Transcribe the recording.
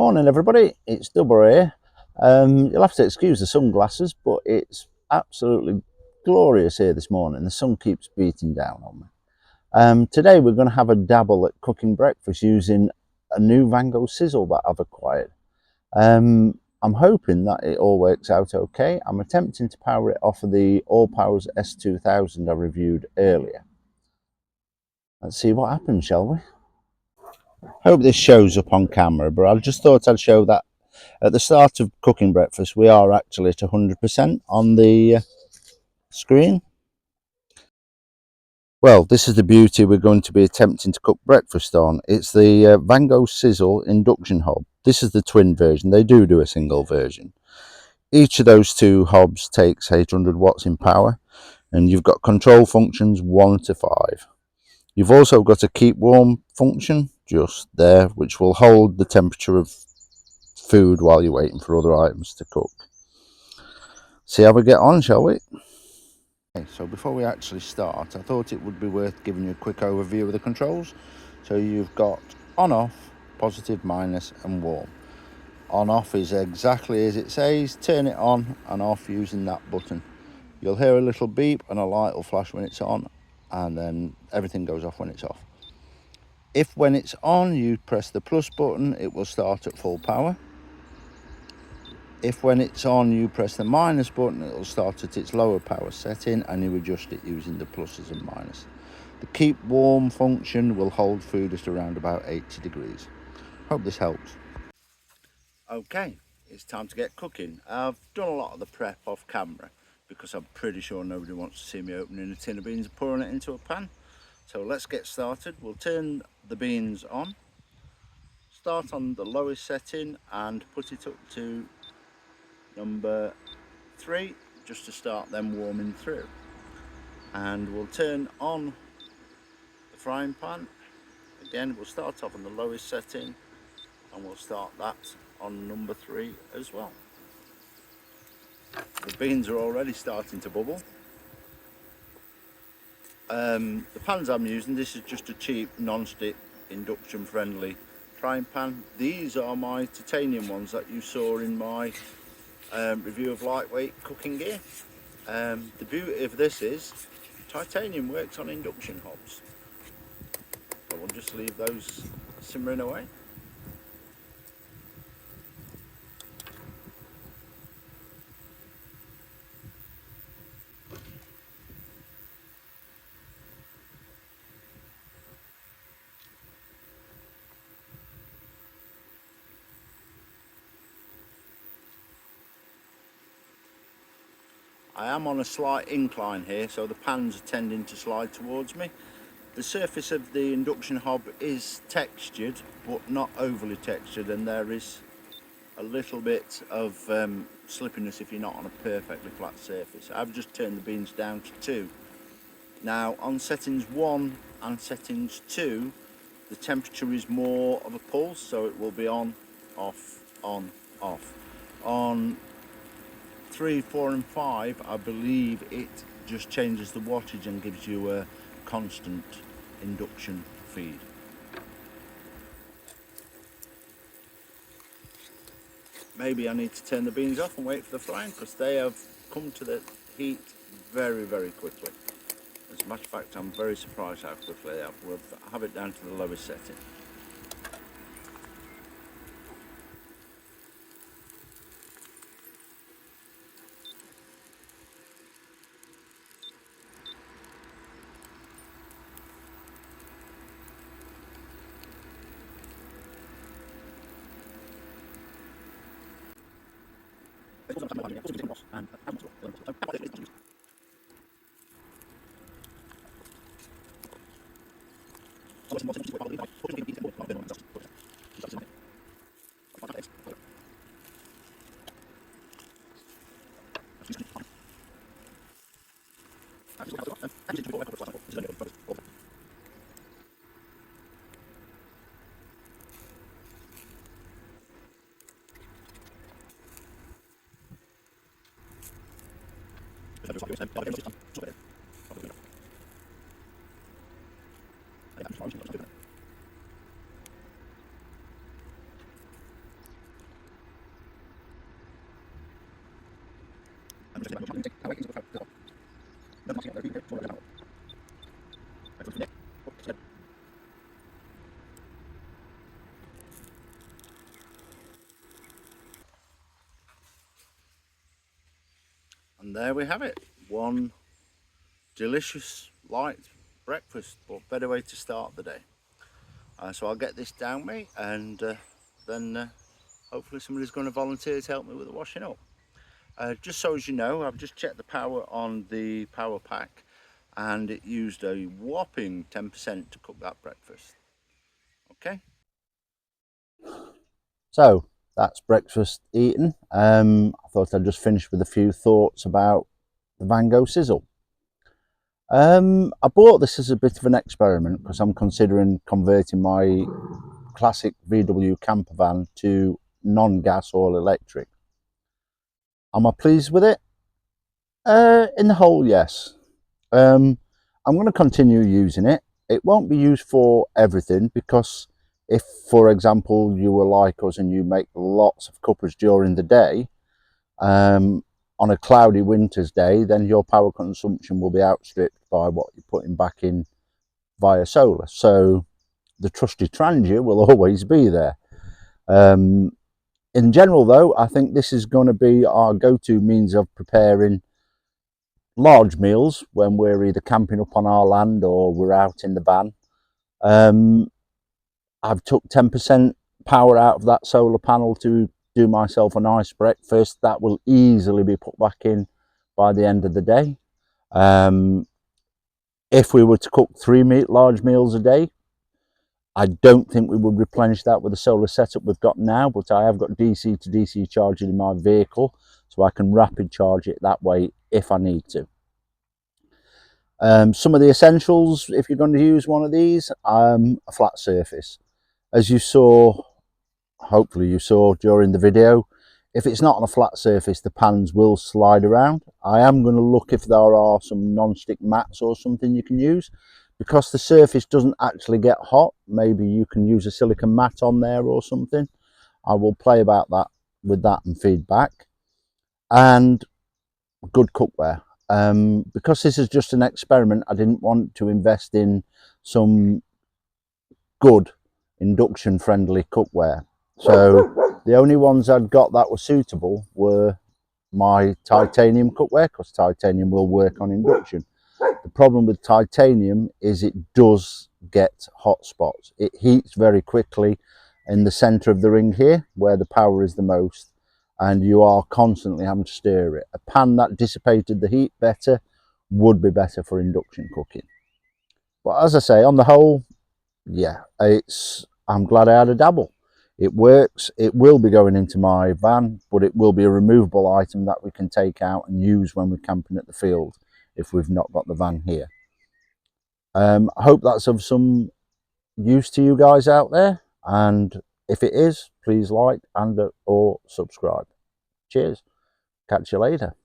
Morning everybody, it's Dubber here. You'll have to excuse the sunglasses, but it's absolutely glorious here this morning. The sun keeps beating down on me. Today we're going to have a dabble at cooking breakfast using a new Vango sizzle that I've acquired. I'm hoping that it all works out okay. I'm attempting to power it off of the All Powers S2000 I reviewed earlier. Let's see what happens, shall we? Hope this shows up on camera, but I just thought I'd show that at the start of cooking breakfast we are actually at 100% on the screen. Well, this is the beauty we're going to be attempting to cook breakfast on. It's the Vango Sizzle induction hob. This is the twin version. They do a single version. Each of those two hobs takes 800 watts in power, and you've got control functions 1 to 5. You've also got a keep warm function just there, which will hold the temperature of food while you're waiting for other items to cook. See how we get on, shall we? Okay, so before we actually start, I thought it would be worth giving you a quick overview of the controls. So you've got on off, positive, minus and warm. On off is exactly as it says. Turn it on and off using that button. You'll hear a little beep and a light will flash when it's on, and then everything goes off when it's off. If when it's on you press the plus button, it will start at full power. If when it's on you press the minus button, it will start at its lower power setting, and you adjust it using the pluses and minus. The keep warm function will hold food at around about 80 degrees. Hope this helps. Okay, it's time to get cooking. I've done a lot of the prep off camera because I'm pretty sure nobody wants to see me opening a tin of beans and pouring it into a pan. So let's get started. We'll turn the beans on, start on the lowest setting and put it up to number 3 just to start them warming through. And we'll turn on the frying pan. Again, we'll start off on the lowest setting and we'll start that on number 3 as well. The beans are already starting to bubble. The pans I'm using, this is just a cheap non-stick induction friendly frying pan. These are my titanium ones that you saw in my review of lightweight cooking gear. The beauty of this is titanium works on induction hobs. So we'll just leave those simmering away. I am on a slight incline here, so the pans are tending to slide towards me. The surface of the induction hob is textured, but not overly textured, and there is a little bit of slippiness if you're not on a perfectly flat surface. I've just turned the beans down to 2. Now on settings 1 and settings 2, the temperature is more of a pulse, so it will be on, off, on, off. On 3, 4 and 5, I believe it just changes the wattage and gives you a constant induction feed. Maybe I need to turn the beans off and wait for the frying, because they have come to the heat very, very quickly. As a matter of fact, I'm very surprised how quickly they have. We'll have it down to the lowest setting. And there we have it, one delicious light breakfast, but better way to start the day. So I'll get this down me, and then hopefully somebody's going to volunteer to help me with the washing up. Just so as you know, I've just checked the power on the power pack, and it used a whopping 10% to cook that breakfast. Okay, so that's breakfast eaten. I thought I'd just finish with a few thoughts about the Vango sizzle. I bought this as a bit of an experiment because I'm considering converting my classic VW camper van to non-gas or electric. Am I pleased with it? In the whole, yes. I'm going to continue using it. It won't be used for everything, because if, for example, you were like us and you make lots of cuppers during the day, on a cloudy winter's day, then your power consumption will be outstripped by what you're putting back in via solar. So the trusty transit will always be there. In general, though, I think this is going to be our go-to means of preparing large meals when we're either camping up on our land or we're out in the van. I've took 10% power out of that solar panel to do myself a nice breakfast that will easily be put back in by the end of the day. If we were to cook large meals a day, I don't think we would replenish that with the solar setup we've got now, but I have got DC to DC charging in my vehicle, so I can rapid charge it that way if I need to. Some of the essentials, if you're going to use one of these, a flat surface. As you saw, hopefully you saw during the video, if it's not on a flat surface, the pans will slide around. I am going to look if there are some non-stick mats or something you can use. Because the surface doesn't actually get hot, maybe you can use a silicone mat on there or something. I will play about that with that and feedback. And good cookware. Because this is just an experiment, I didn't want to invest in some good induction friendly cookware. So the only ones I'd got that were suitable were my titanium cookware, because titanium will work on induction. The problem with titanium is it does get hot spots. It heats very quickly in the center of the ring here, where the power is the most, and you are constantly having to stir it. A pan that dissipated the heat better would be better for induction cooking. But as I say, on the whole, yeah, I'm glad I had a dabble. It works. It will be going into my van, but it will be a removable item that we can take out and use when we're camping at the field if we've not got the van here. I hope that's of some use to you guys out there, and if it is, please like and or subscribe. Cheers. Catch you later.